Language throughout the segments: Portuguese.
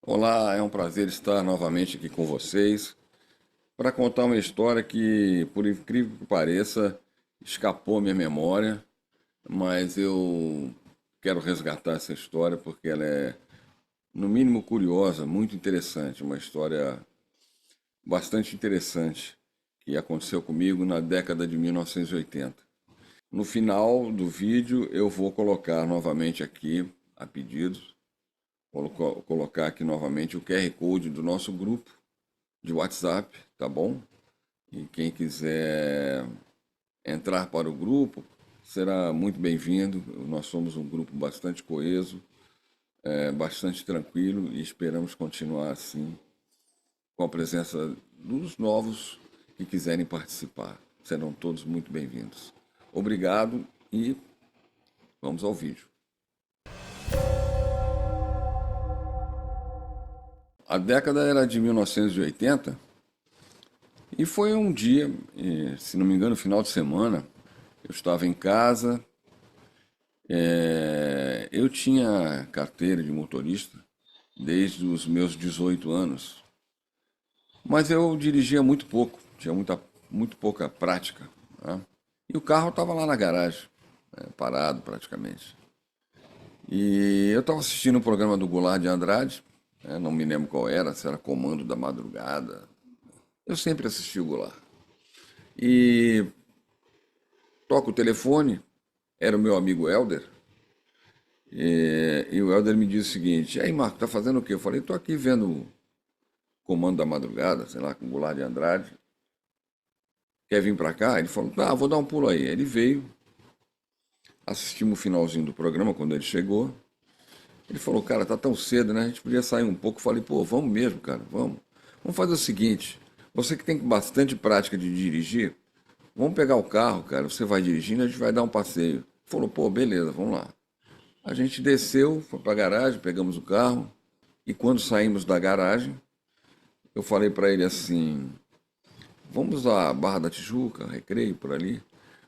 Olá, é um prazer estar novamente aqui com vocês para contar uma história que, por incrível que pareça, escapou à minha memória, mas eu quero resgatar essa história porque ela é, no mínimo, curiosa, muito interessante, uma história bastante interessante que aconteceu comigo na década de 1980. No final do vídeo, eu vou colocar novamente aqui, a pedido, colocar aqui novamente o QR Code do nosso grupo de WhatsApp, tá bom? E quem quiser entrar para o grupo será muito bem-vindo. Nós somos um grupo bastante coeso, bastante tranquilo e esperamos continuar assim com a presença dos novos que quiserem participar. Serão todos muito bem-vindos. Obrigado e vamos ao vídeo. A década era de 1980 e foi um dia, se não me engano, final de semana. Eu estava em casa. Eu tinha carteira de motorista desde os meus 18 anos, mas eu dirigia muito pouco, tinha muito pouca prática, né? E o carro estava lá na garagem, parado praticamente. E eu estava assistindo um programa do Goulart de Andrade, não me lembro qual era, se era Comando da Madrugada. Eu sempre assisti o Goulart. E toco o telefone, era o meu amigo Helder. E o Helder me disse o seguinte: "E aí, Marco, tá fazendo o quê?" Eu falei: "Tô aqui vendo o Comando da Madrugada, sei lá, com o Goulart de Andrade. Quer vir pra cá?" Ele falou: "Ah, vou dar um pulo aí." Ele veio, assistimos o finalzinho do programa quando ele chegou. Ele falou: "Cara, tá tão cedo, né? A gente podia sair um pouco." Eu falei: "Pô, vamos mesmo, cara, vamos. Vamos fazer o seguinte: você que tem bastante prática de dirigir, vamos pegar o carro, cara. Você vai dirigindo, a gente vai dar um passeio." Ele falou: "Pô, beleza, vamos lá." A gente desceu, foi para a garagem, pegamos o carro e quando saímos da garagem, eu falei para ele assim: "Vamos à Barra da Tijuca, Recreio, por ali."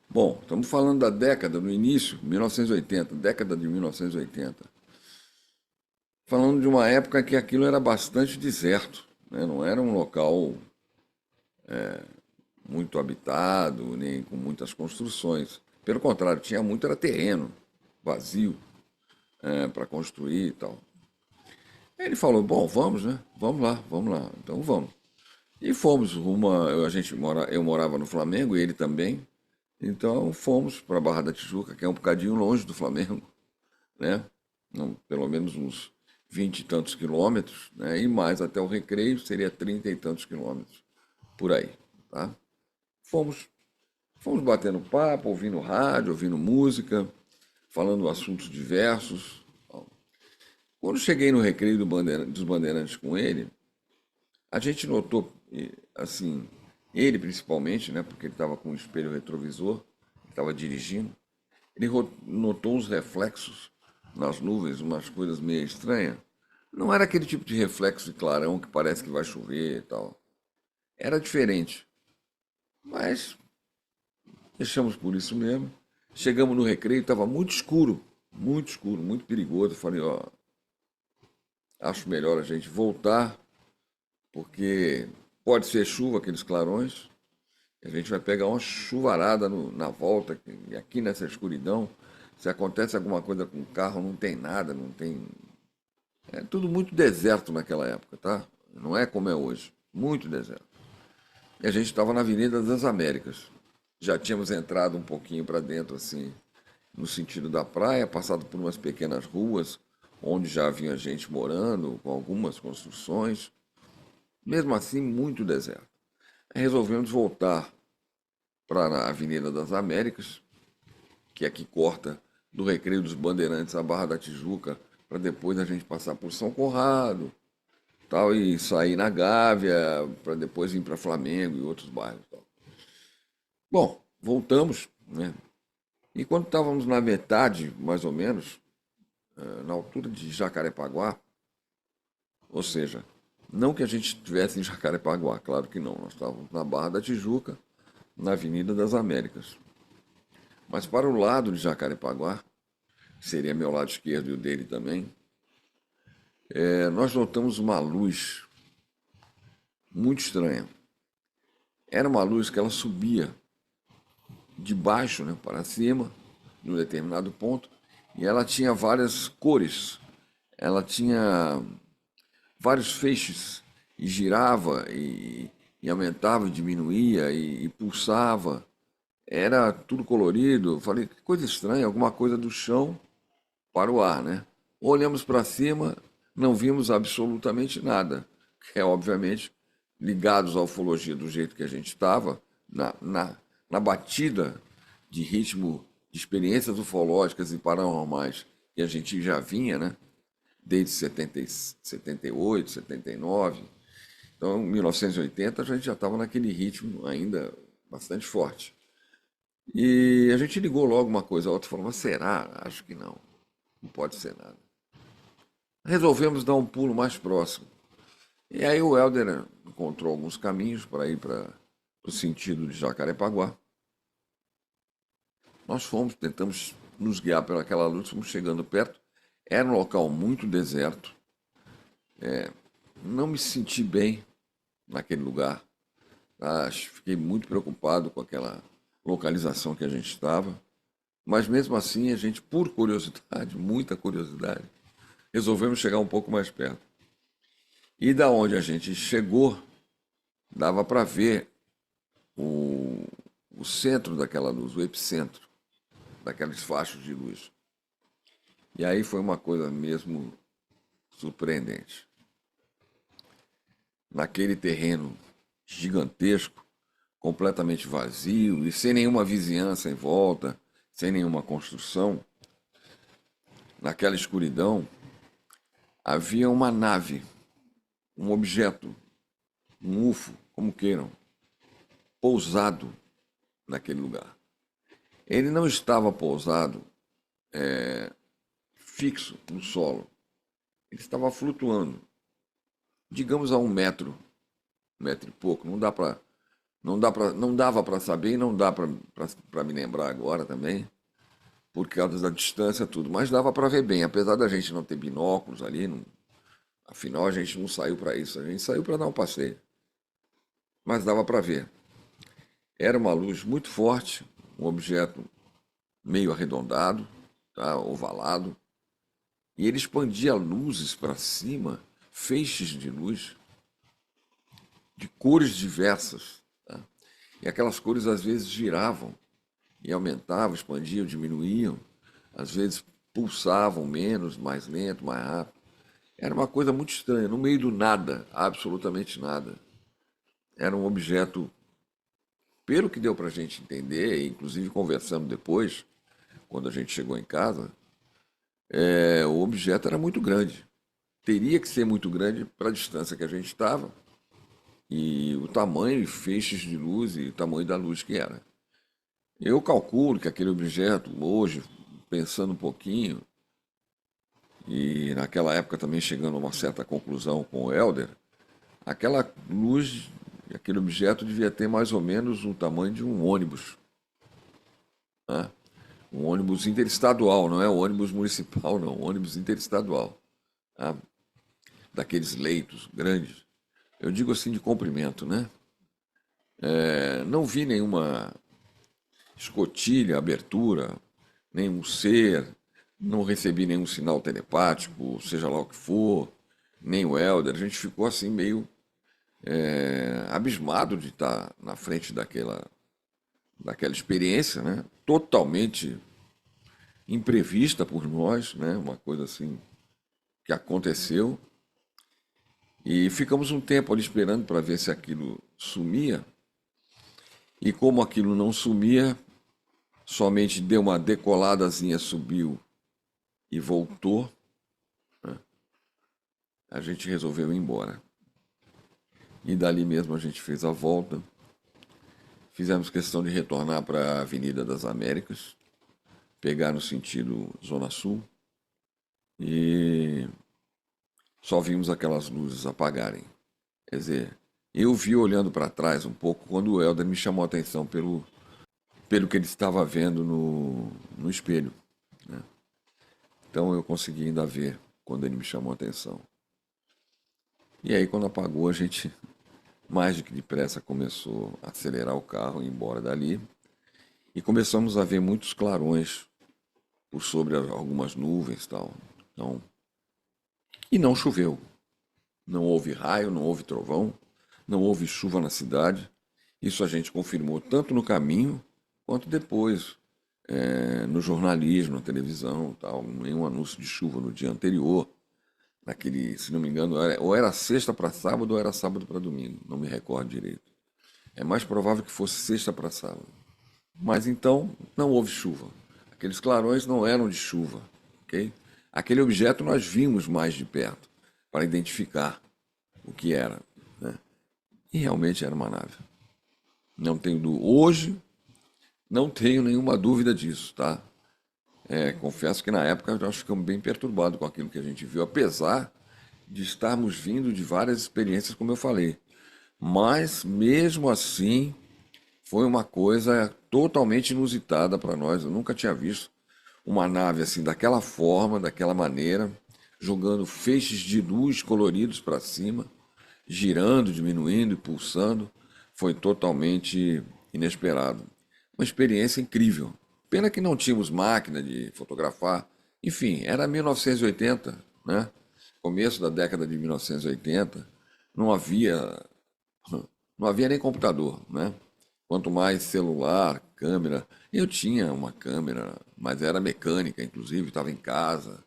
Bom, estamos falando da década, no início, 1980, década de 1980. Falando de uma época que aquilo era bastante deserto, né? Não era um local muito habitado, nem com muitas construções. Pelo contrário, tinha muito, era terreno, vazio, para construir e tal. Aí ele falou: "Bom, vamos, né? Vamos lá, vamos lá." Então vamos. E fomos rumo eu morava no Flamengo e ele também. Então fomos para a Barra da Tijuca, que é um bocadinho longe do Flamengo, né? Não, pelo menos uns 20 e tantos quilômetros, né? E mais até o Recreio seria 30 e tantos quilômetros por aí, tá? Fomos, fomos batendo papo, ouvindo rádio, ouvindo música, falando assuntos diversos. Quando cheguei no Recreio dos Bandeirantes com ele, a gente notou, assim, ele principalmente, né, porque ele estava com um espelho retrovisor, estava dirigindo, ele notou uns reflexos nas nuvens, umas coisas meio estranhas. Não era aquele tipo de reflexo de clarão que parece que vai chover e tal. Era diferente. Mas deixamos por isso mesmo. Chegamos no Recreio, estava muito escuro, muito perigoso. Eu falei: "Ó, acho melhor a gente voltar, porque pode ser chuva, aqueles clarões. A gente vai pegar uma chuvarada na volta, e aqui nessa escuridão, se acontece alguma coisa com o carro, não tem nada, não tem. É tudo muito deserto naquela época, tá? Não é como é hoje. Muito deserto. E a gente estava na Avenida das Américas. Já tínhamos entrado um pouquinho para dentro, assim, no sentido da praia, passado por umas pequenas ruas, onde já havia gente morando, com algumas construções. Mesmo assim, muito deserto. Aí resolvemos voltar para a Avenida das Américas, que é que corta do Recreio dos Bandeirantes à Barra da Tijuca, para depois a gente passar por São Conrado, tal, e sair na Gávea, para depois vir para Flamengo e outros bairros. Tal. Bom, voltamos, né? E quando estávamos na metade, mais ou menos, na altura de Jacarepaguá, ou seja, não que a gente estivesse em Jacarepaguá, claro que não, nós estávamos na Barra da Tijuca, na Avenida das Américas. Mas para o lado de Jacarepaguá, que seria meu lado esquerdo e o dele também, nós notamos uma luz muito estranha. Era uma luz que ela subia de baixo, né, para cima, em um determinado ponto, e ela tinha várias cores. Ela tinha vários feixes e girava e aumentava, e diminuía e pulsava. Era tudo colorido. Eu falei, que coisa estranha, alguma coisa do chão para o ar, né? Olhamos para cima, não vimos absolutamente nada, que é obviamente ligados à ufologia do jeito que a gente estava, na batida de ritmo de experiências ufológicas e paranormais que a gente já vinha, né? Desde 78, 79. Então, em 1980, a gente já estava naquele ritmo ainda bastante forte. E a gente ligou logo uma coisa a outra, falou, mas será? Acho que não, não pode ser nada. Resolvemos dar um pulo mais próximo. E aí o Helder encontrou alguns caminhos para ir para o sentido de Jacarepaguá. Nós fomos, tentamos nos guiar pelaquela luz, fomos chegando perto. Era um local muito deserto. Não me senti bem naquele lugar. Fiquei muito preocupado com aquela localização que a gente estava. Mas mesmo assim, a gente, por curiosidade, muita curiosidade, resolvemos chegar um pouco mais perto. E da onde a gente chegou, dava para ver o centro daquela luz, o epicentro daqueles fachos de luz. E aí foi uma coisa mesmo surpreendente. Naquele terreno gigantesco, completamente vazio e sem nenhuma vizinhança em volta, sem nenhuma construção, naquela escuridão, havia uma nave, um objeto, um UFO, como queiram, pousado naquele lugar. Ele não estava pousado fixo no solo. Ele estava flutuando, digamos a 1 metro e pouco. Não dava para saber e não dá para me lembrar agora também, por causa da distância tudo. Mas dava para ver bem, apesar da gente não ter binóculos ali. Afinal, a gente não saiu para isso. A gente saiu para dar um passeio. Mas dava para ver. Era uma luz muito forte, um objeto meio arredondado, tá, ovalado, e ele expandia luzes para cima, feixes de luz, de cores diversas. Tá? E aquelas cores às vezes giravam e aumentavam, expandiam, diminuíam, às vezes pulsavam menos, mais lento, mais rápido. Era uma coisa muito estranha, no meio do nada, absolutamente nada. Era um objeto, pelo que deu para a gente entender, inclusive conversando depois, quando a gente chegou em casa, o objeto era muito grande. Teria que ser muito grande para a distância que a gente estava e o tamanho e feixes de luz e o tamanho da luz que era. Eu calculo que aquele objeto, hoje, pensando um pouquinho, e naquela época também chegando a uma certa conclusão com o Helder, aquela luz, aquele objeto devia ter mais ou menos o tamanho de um ônibus. Né? Um ônibus interestadual, não é um ônibus municipal, não, um ônibus interestadual. Tá? Daqueles leitos grandes. Eu digo assim de comprimento, né? Não vi nenhuma escotilha, abertura, nenhum ser, não recebi nenhum sinal telepático, seja lá o que for, nem o Helder. A gente ficou assim meio abismado de estar na frente daquela experiência, né? Totalmente imprevista por nós, né? Uma coisa assim que aconteceu. E ficamos um tempo ali esperando para ver se aquilo sumia. E como aquilo não sumia, somente deu uma decoladazinha, subiu e voltou, né? A gente resolveu ir embora. E dali mesmo a gente fez a volta. Fizemos questão de retornar para a Avenida das Américas, pegar no sentido Zona Sul. E só vimos aquelas luzes apagarem. Quer dizer, eu vi olhando para trás um pouco quando o Helder me chamou a atenção pelo que ele estava vendo no espelho. Né? Então eu consegui ainda ver quando ele me chamou a atenção. E aí, quando apagou, a gente, mais do que depressa, começou a acelerar o carro e ir embora dali. E começamos a ver muitos clarões por sobre algumas nuvens e tal. Então, e não choveu. Não houve raio, não houve trovão, não houve chuva na cidade. Isso a gente confirmou tanto no caminho quanto depois, no jornalismo, na televisão, tal. Nenhum anúncio de chuva no dia anterior. Naquele, se não me engano, ou era sexta para sábado ou era sábado para domingo. Não me recordo direito. É mais provável que fosse sexta para sábado. Mas então não houve chuva. Aqueles clarões não eram de chuva, ok? Aquele objeto nós vimos mais de perto para identificar o que era, né? E realmente era uma nave. Não tenho hoje não tenho nenhuma dúvida disso, tá? Confesso que na época nós ficamos bem perturbados com aquilo que a gente viu, apesar de estarmos vindo de várias experiências, como eu falei. Mas mesmo assim foi uma coisa totalmente inusitada para nós. Eu nunca tinha visto uma nave assim, daquela forma, daquela maneira, jogando feixes de luz coloridos para cima, girando, diminuindo e pulsando. Foi totalmente inesperado. Uma experiência incrível. Pena que não tínhamos máquina de fotografar. Enfim, era 1980, né? Começo da década de 1980. Não havia, não havia nem computador, né? Quanto mais celular, câmera. Eu tinha uma câmera, mas era mecânica, inclusive, estava em casa.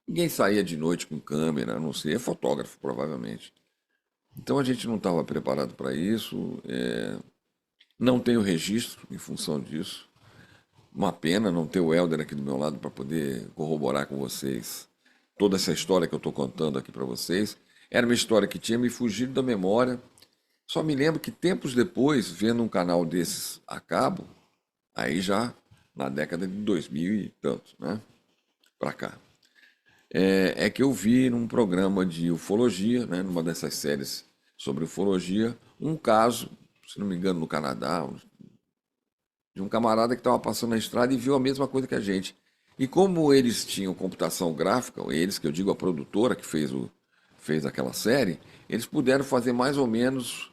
Ninguém saía de noite com câmera, a não ser fotógrafo, provavelmente. Então a gente não estava preparado para isso. Não tenho registro em função disso. Uma pena não ter o Helder aqui do meu lado para poder corroborar com vocês toda essa história que eu estou contando aqui para vocês. Era uma história que tinha me fugido da memória. Só me lembro que tempos depois, vendo um canal desses a cabo, aí já na década de 2000 e tantos, né? Para cá. É que eu vi num programa de ufologia, né, numa dessas séries sobre ufologia, um caso, se não me engano, no Canadá, de um camarada que estava passando na estrada e viu a mesma coisa que a gente. E como eles tinham computação gráfica, eles, que eu digo a produtora que fez aquela série, eles puderam fazer mais ou menos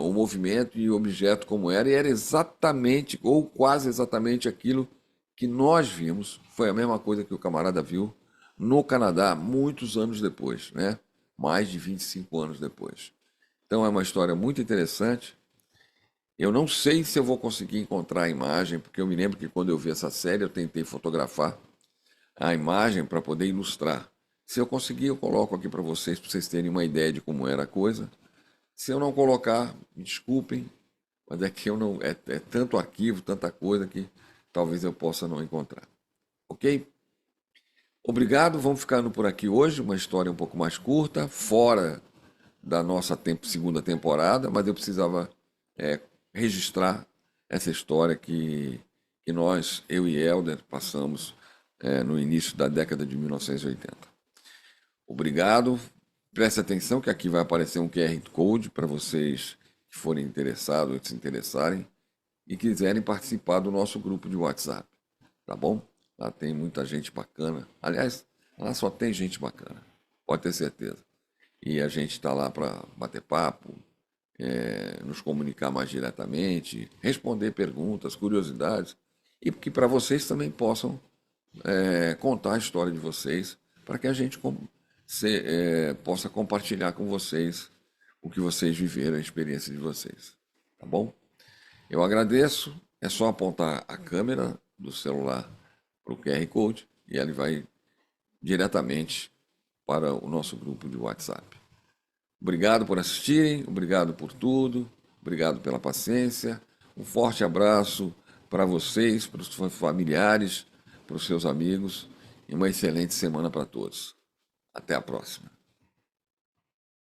o movimento e o objeto como era, e era exatamente, ou quase exatamente aquilo que nós vimos. Foi a mesma coisa que o camarada viu no Canadá, muitos anos depois, né? Mais de 25 anos depois. Então é uma história muito interessante. Eu não sei se eu vou conseguir encontrar a imagem, porque eu me lembro que quando eu vi essa série eu tentei fotografar a imagem para poder ilustrar. Se eu conseguir, eu coloco aqui para vocês terem uma ideia de como era a coisa. Se eu não colocar, me desculpem, mas é que eu não é tanto arquivo, tanta coisa que talvez eu possa não encontrar. Ok? Obrigado, vamos ficando por aqui hoje. Uma história um pouco mais curta, fora da nossa segunda temporada, mas eu precisava registrar essa história que nós, eu e Helder, passamos no início da década de 1980. Obrigado. Preste atenção que aqui vai aparecer um QR Code para vocês que forem interessados ou se interessarem e quiserem participar do nosso grupo de WhatsApp. Tá bom? Lá tem muita gente bacana. Aliás, lá só tem gente bacana. Pode ter certeza. E a gente está lá para bater papo, nos comunicar mais diretamente, responder perguntas, curiosidades, e que para vocês também possam contar a história de vocês, para que a gente possa compartilhar com vocês o que vocês viveram, a experiência de vocês. Tá bom? Eu agradeço. É só apontar a câmera do celular para o QR Code e ele vai diretamente para o nosso grupo de WhatsApp. Obrigado por assistirem, obrigado por tudo, obrigado pela paciência. Um forte abraço para vocês, para os familiares, para os seus amigos e uma excelente semana para todos. Até a próxima.